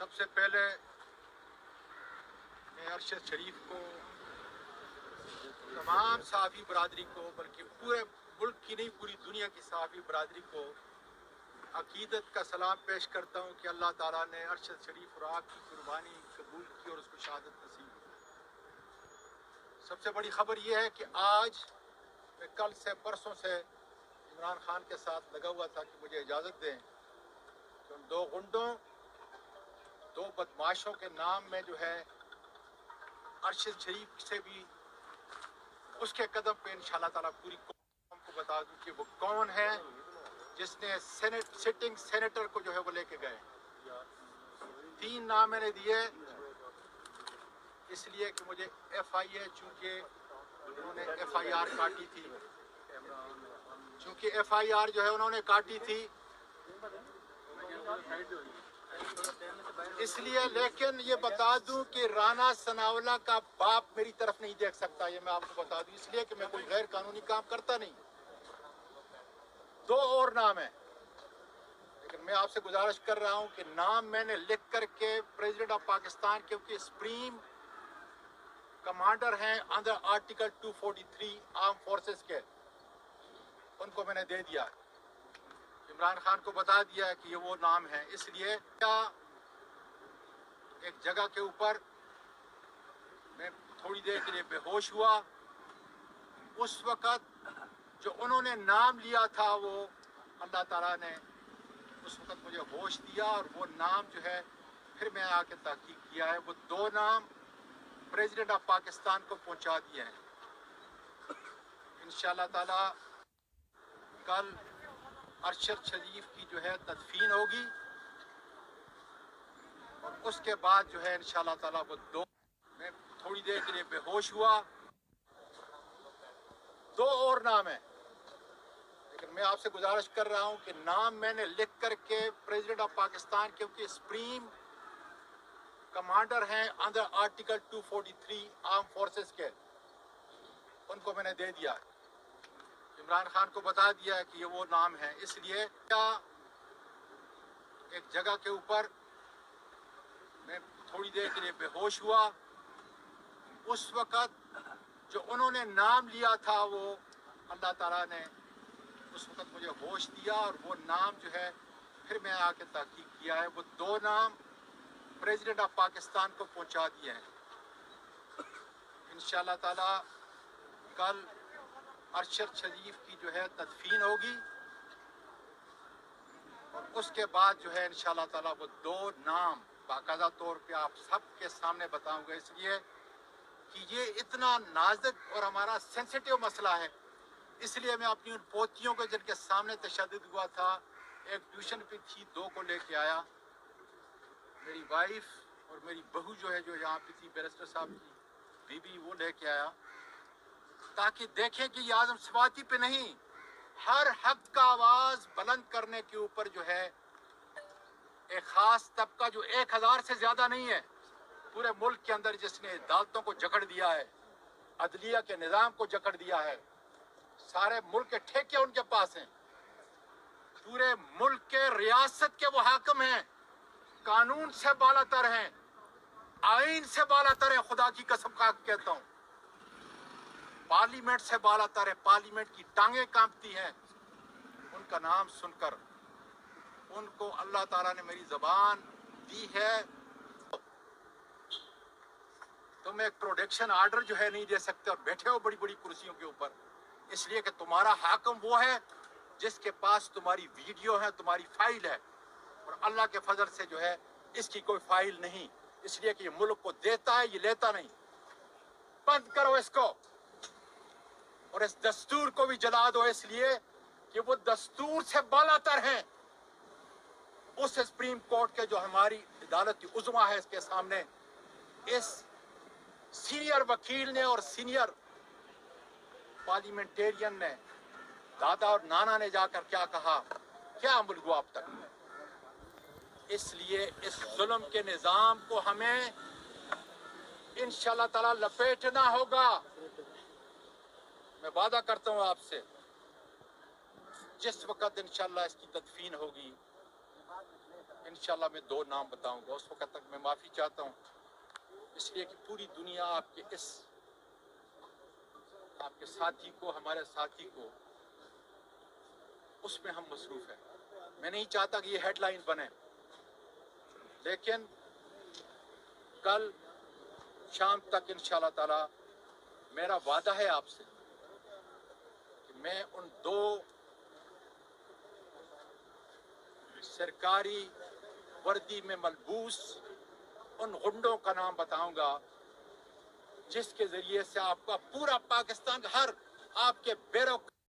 सबसे पहले मैं अरशद शरीफ को, तमाम सहाफ़ी बरादरी को, बल्कि पूरे मुल्क की नहीं पूरी दुनिया की सहाफ़ी बरादरी को अकीदत का सलाम पेश करता हूँ कि अल्लाह ताला ने अरशद शरीफ और आपकी कुर्बानी कबूल की और उसको शहादत नसीब की। सबसे बड़ी खबर यह है कि आज मैं कल से परसों से इमरान खान के साथ लगा हुआ था कि मुझे इजाज़त दें कि उन दो गुंडों, दो बदमाशों के नाम में जो है अरशद शरीफ से भी उसके कदम पे इंशाअल्लाह ताला पूरी कौम को बता दूं कि वो कौन है जिसने सिटिंग सेनेटर को जो है वो लेके गए। 3 नाम मैंने दिए इसलिए कि मुझे FIA, चूँकि उन्होंने FIR काटी थी, चूँकि FIR जो है उन्होंने काटी थी इसलिए। लेकिन ये बता दूं कि राना सनावला का बाप मेरी तरफ नहीं देख सकता, ये मैं आपको बता दूं, इसलिए कि मैं कोई गैर कानूनी काम करता नहीं। 2 और नाम है, लेकिन मैं आपसे गुजारिश कर रहा हूं कि नाम मैंने लिख करके प्रेसिडेंट ऑफ पाकिस्तान, क्योंकि सुप्रीम कमांडर हैं अंडर आर्टिकल 243 आर्म फोर्सेस के, उनको मैंने दे दिया, इमरान खान को बता दिया कि ये वो नाम है। इसलिए क्या एक जगह के ऊपर मैं थोड़ी देर के लिए बेहोश हुआ, उस वक़्त जो उन्होंने नाम लिया था वो अल्लाह ताला ने उस वक़्त मुझे होश दिया और वो नाम जो है फिर मैं आके तहकीक किया है, वो 2 नाम प्रेसिडेंट ऑफ पाकिस्तान को पहुंचा दिए हैं। इंशाअल्लाह ताला कल अरशद शरीफ की जो है तदफीन होगी और उसके बाद जो है इंशाअल्लाह ताला वो 2, मैं थोड़ी देर के लिए बेहोश हुआ, 2 और नाम है, लेकिन मैं आपसे गुजारिश कर रहा हूं कि नाम मैंने लिख करके प्रेसिडेंट ऑफ पाकिस्तान, क्योंकि सुप्रीम कमांडर हैं अंडर आर्टिकल 243 आर्म फोर्सेस के, उनको मैंने दे दिया, इमरान खान को बता दिया कि ये वो नाम है। इसलिए क्या एक जगह के ऊपर मैं थोड़ी देर के लिए बेहोश हुआ, उस वक़्त जो उन्होंने नाम लिया था वो अल्लाह ताला ने उस वक़्त मुझे होश दिया और वो नाम जो है फिर मैं आके तहकीक किया है, वो 2 नाम प्रेसिडेंट ऑफ पाकिस्तान को पहुंचा दिए हैं। इंशाअल्लाह ताला कल अरशद शरीफ की जो है तदफीन होगी और उसके बाद जो है इंशाअल्लाह ताला वो 2 नाम बाकायदा तौर पे आप सबके सामने बताऊंगा, इसलिए कि ये इतना नाजुक और हमारा सेंसिटिव मसला है। इसलिए मैं अपनी उन पोतियों को जिनके सामने तशद्दुद हुआ था, एक ट्यूशन पे थी, 2 को लेके आया, मेरी वाइफ और मेरी बहू जो है जो यहाँ पे थी, बैरिस्टर साहब की बीबी, वो लेके आया ताकि देखें कि ये आज़म सवाती पे नहीं, हर हक का आवाज़ बुलंद करने के ऊपर जो है एक ख़ास तबका जो 1000 से ज़्यादा नहीं है पूरे मुल्क के अंदर, जिसने अदालतों को जकड़ दिया है, अदलिया के निज़ाम को जकड़ दिया है, सारे मुल्क के ठेके उनके पास हैं, पूरे मुल्क के रियासत के वो हाकिम हैं, कानून से बालातर हैं, आईन से बालातर है, खुदा की कसम खा के कहता हूँ, पार्लियामेंट से बालातर है, पार्लियामेंट की टांगें कांपती हैं उनका नाम सुनकर। उनको अल्लाह ताला ने मेरी ज़बान दी है, तुम एक प्रोटेक्शन आर्डर जो है नहीं दे सकते और बैठे हो बड़ी बड़ी कुर्सियों के ऊपर, इसलिए कि तुम्हारा हाकिम वो है जिसके पास तुम्हारी वीडियो है, तुम्हारी फाइल है, और अल्लाह के फजल से जो है इसकी कोई फाइल नहीं, इसलिए कि ये मुल्क को देता है, ये लेता नहीं। बंद करो इसको और इस दस्तूर को भी जला दो, इसलिए कि वो दस्तूर से बालातर हैं। उस सुप्रीम कोर्ट के जो हमारी अदालत उज़्मा है, इसके सामने इस सीनियर वकील ने और सीनियर पार्लियामेंटेरियन ने, दादा और नाना ने जाकर क्या कहा, क्या अमल हुआ अब तक। इसलिए इस जुल्म के निज़ाम को हमें इंशाअल्लाह ताला लपेटना होगा। मैं वादा करता हूँ आपसे, जिस वक़्त इंशाअल्लाह इसकी तदफीन होगी, इंशाल्लाह मैं 2 नाम बताऊंगा, उस वक्त तक मैं माफ़ी चाहता हूँ, इसलिए कि पूरी दुनिया आपके साथी को, हमारे साथी को, उसमें हम मसरूफ़ हैं। मैं नहीं चाहता कि ये हेडलाइन बने, लेकिन कल शाम तक इंशाल्लाह ताला मेरा वादा है आपसे कि मैं उन 2 सरकारी वर्दी में मलबूस उन गुंडों का नाम बताऊंगा जिसके जरिए से आपका पूरा पाकिस्तान, हर आपके